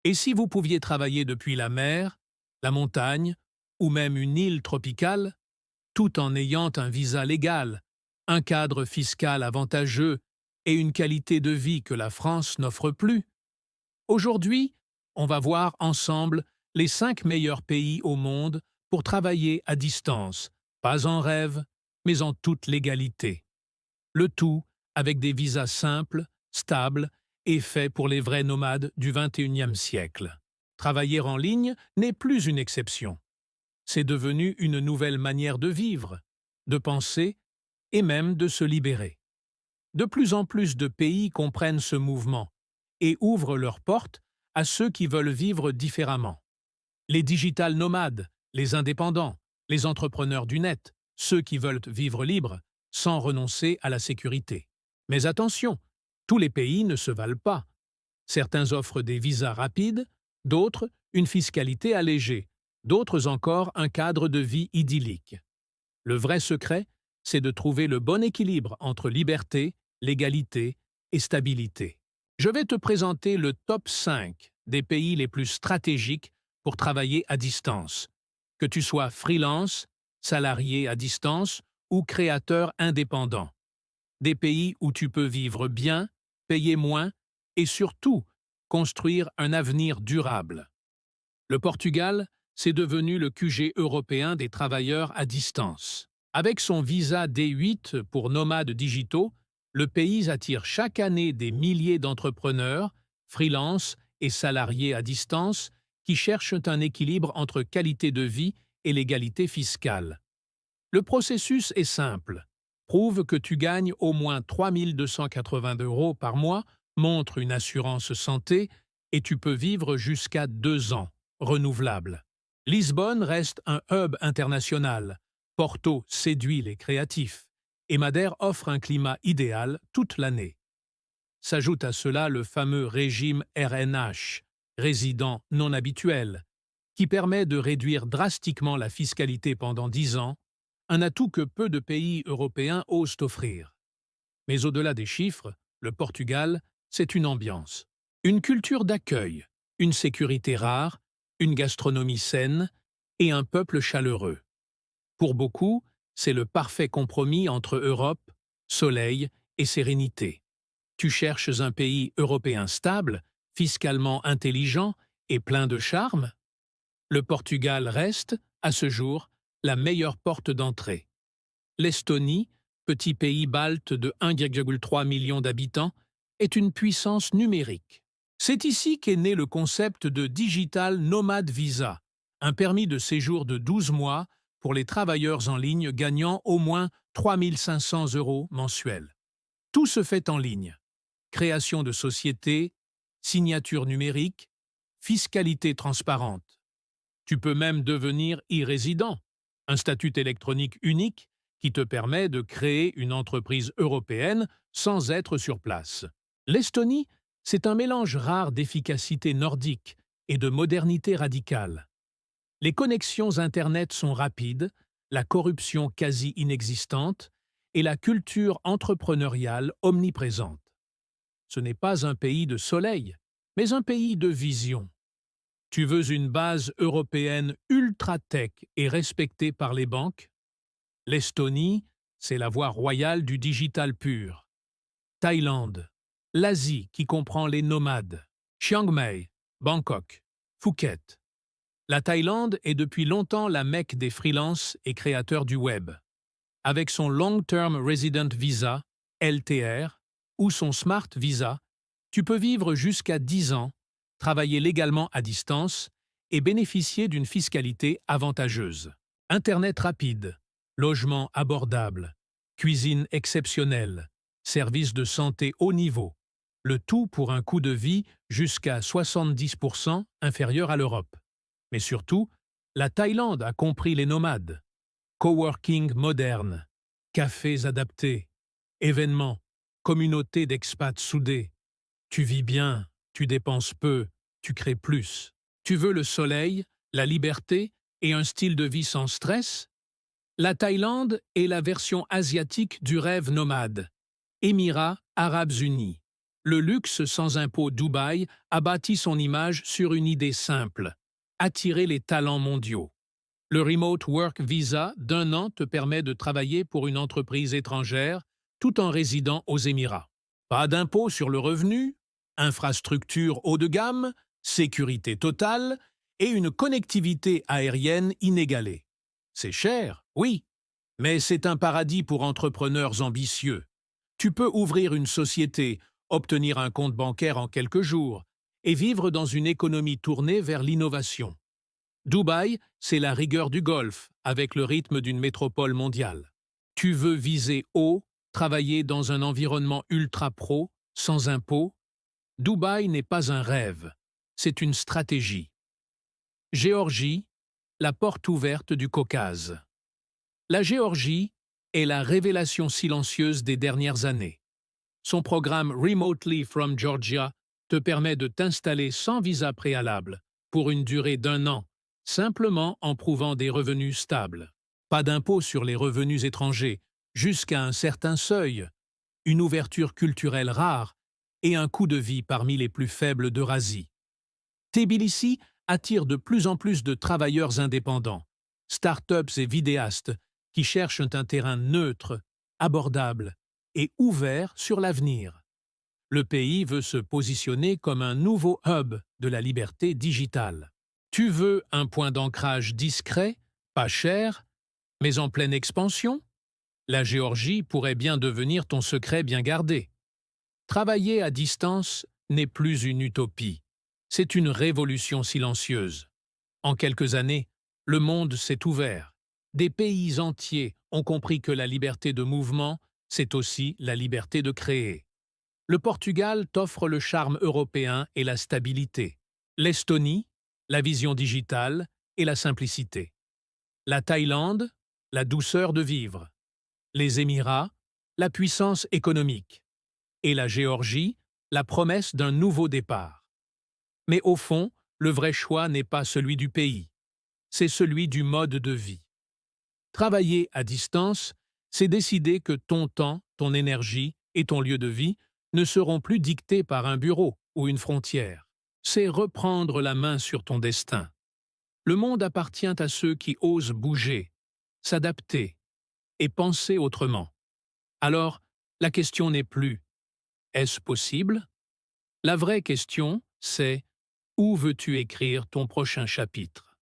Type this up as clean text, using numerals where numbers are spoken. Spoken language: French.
Et si vous pouviez travailler depuis la mer, la montagne ou même une île tropicale, tout en ayant un visa légal, un cadre fiscal avantageux et une qualité de vie que la France n'offre plus? Aujourd'hui, on va voir ensemble les 5 meilleurs pays au monde pour travailler à distance, pas en rêve, mais en toute légalité. Le tout avec des visas simples, stables et faits pour les vrais nomades du 21e siècle. Travailler en ligne n'est plus une exception. C'est devenu une nouvelle manière de vivre, de penser et même de se libérer. De plus en plus de pays comprennent ce mouvement et ouvrent leurs portes à ceux qui veulent vivre différemment. Les digital nomades, les indépendants, les entrepreneurs du net, ceux qui veulent vivre libre sans renoncer à la sécurité. Mais attention, tous les pays ne se valent pas. Certains offrent des visas rapides, d'autres une fiscalité allégée, d'autres encore un cadre de vie idyllique. Le vrai secret, c'est de trouver le bon équilibre entre liberté, légalité et stabilité. Je vais te présenter le top 5 des pays les plus stratégiques pour travailler à distance. Que tu sois freelance, salarié à distance ou créateur indépendant. Des pays où tu peux vivre bien, payer moins et surtout construire un avenir durable. Le Portugal, c'est devenu le QG européen des travailleurs à distance. Avec son visa D8 pour nomades digitaux, le pays attire chaque année des milliers d'entrepreneurs, freelance et salariés à distance qui cherchent un équilibre entre qualité de vie et légalité fiscale. Le processus est simple. Prouve que tu gagnes au moins 3 280 € par mois, montre une assurance santé et tu peux vivre jusqu'à 2 ans, renouvelable. Lisbonne reste un hub international. Porto séduit les créatifs. Et Madère offre un climat idéal toute l'année. S'ajoute à cela le fameux régime RNH, résident non habituel, qui permet de réduire drastiquement la fiscalité pendant 10 ans, un atout que peu de pays européens osent offrir. Mais au-delà des chiffres, le Portugal, c'est une ambiance. Une culture d'accueil, une sécurité rare, une gastronomie saine et un peuple chaleureux. Pour beaucoup, c'est le parfait compromis entre Europe, soleil et sérénité. Tu cherches un pays européen stable, fiscalement intelligent et plein de charme? Le Portugal reste, à ce jour, la meilleure porte d'entrée. L'Estonie, petit pays balte de 1,3 million d'habitants, est une puissance numérique. C'est ici qu'est né le concept de Digital Nomad Visa, un permis de séjour de 12 mois pour les travailleurs en ligne gagnant au moins 3 500 € mensuels. Tout se fait en ligne. Création de société, signature numérique, fiscalité transparente. Tu peux même devenir e-résident, un statut électronique unique qui te permet de créer une entreprise européenne sans être sur place. L'Estonie, c'est un mélange rare d'efficacité nordique et de modernité radicale. Les connexions Internet sont rapides, la corruption quasi inexistante et la culture entrepreneuriale omniprésente. Ce n'est pas un pays de soleil, mais un pays de vision. Tu veux une base européenne ultra-tech et respectée par les banques? L'Estonie, c'est la voie royale du digital pur. Thaïlande, l'Asie qui comprend les nomades. Chiang Mai, Bangkok, Phuket. La Thaïlande est depuis longtemps la Mecque des freelances et créateurs du web. Avec son Long Term Resident Visa, LTR, ou son Smart Visa, tu peux vivre jusqu'à 10 ans, travailler légalement à distance et bénéficier d'une fiscalité avantageuse. Internet rapide, logement abordable, cuisine exceptionnelle, services de santé haut niveau, le tout pour un coût de vie jusqu'à 70% inférieur à l'Europe. Mais surtout, la Thaïlande a compris les nomades. Coworking moderne, cafés adaptés, événements, communautés d'expats soudés. Tu vis bien, tu dépenses peu, tu crées plus. Tu veux le soleil, la liberté et un style de vie sans stress? La Thaïlande est la version asiatique du rêve nomade. Émirats Arabes Unis. Le luxe sans impôt Dubaï a bâti son image sur une idée simple: attirer les talents mondiaux. Le Remote Work Visa d'1 an te permet de travailler pour une entreprise étrangère tout en résidant aux Émirats. Pas d'impôt sur le revenu, infrastructure haut de gamme, sécurité totale et une connectivité aérienne inégalée. C'est cher, oui, mais c'est un paradis pour entrepreneurs ambitieux. Tu peux ouvrir une société, obtenir un compte bancaire en quelques jours et vivre dans une économie tournée vers l'innovation. Dubaï, c'est la rigueur du Golfe, avec le rythme d'une métropole mondiale. Tu veux viser haut, travailler dans un environnement ultra pro, sans impôts? Dubaï n'est pas un rêve, c'est une stratégie. Géorgie, la porte ouverte du Caucase. La Géorgie est la révélation silencieuse des dernières années. Son programme Remotely from Georgia te permet de t'installer sans visa préalable pour une durée d'1 an, simplement en prouvant des revenus stables. Pas d'impôt sur les revenus étrangers, jusqu'à un certain seuil, une ouverture culturelle rare et un coût de vie parmi les plus faibles d'Eurasie. Tbilissi attire de plus en plus de travailleurs indépendants, start-ups et vidéastes qui cherchent un terrain neutre, abordable et ouvert sur l'avenir. Le pays veut se positionner comme un nouveau hub de la liberté digitale. Tu veux un point d'ancrage discret, pas cher, mais en pleine expansion? La Géorgie pourrait bien devenir ton secret bien gardé. Travailler à distance n'est plus une utopie. C'est une révolution silencieuse. En quelques années, le monde s'est ouvert. Des pays entiers ont compris que la liberté de mouvement, c'est aussi la liberté de créer. Le Portugal t'offre le charme européen et la stabilité. L'Estonie, la vision digitale et la simplicité. La Thaïlande, la douceur de vivre. Les Émirats, la puissance économique. Et la Géorgie, la promesse d'un nouveau départ. Mais au fond, le vrai choix n'est pas celui du pays, c'est celui du mode de vie. Travailler à distance, c'est décider que ton temps, ton énergie et ton lieu de vie ne seront plus dictés par un bureau ou une frontière. C'est reprendre la main sur ton destin. Le monde appartient à ceux qui osent bouger, s'adapter et penser autrement. Alors, la question n'est plus « est-ce possible ?» La vraie question, c'est « où veux-tu écrire ton prochain chapitre ?»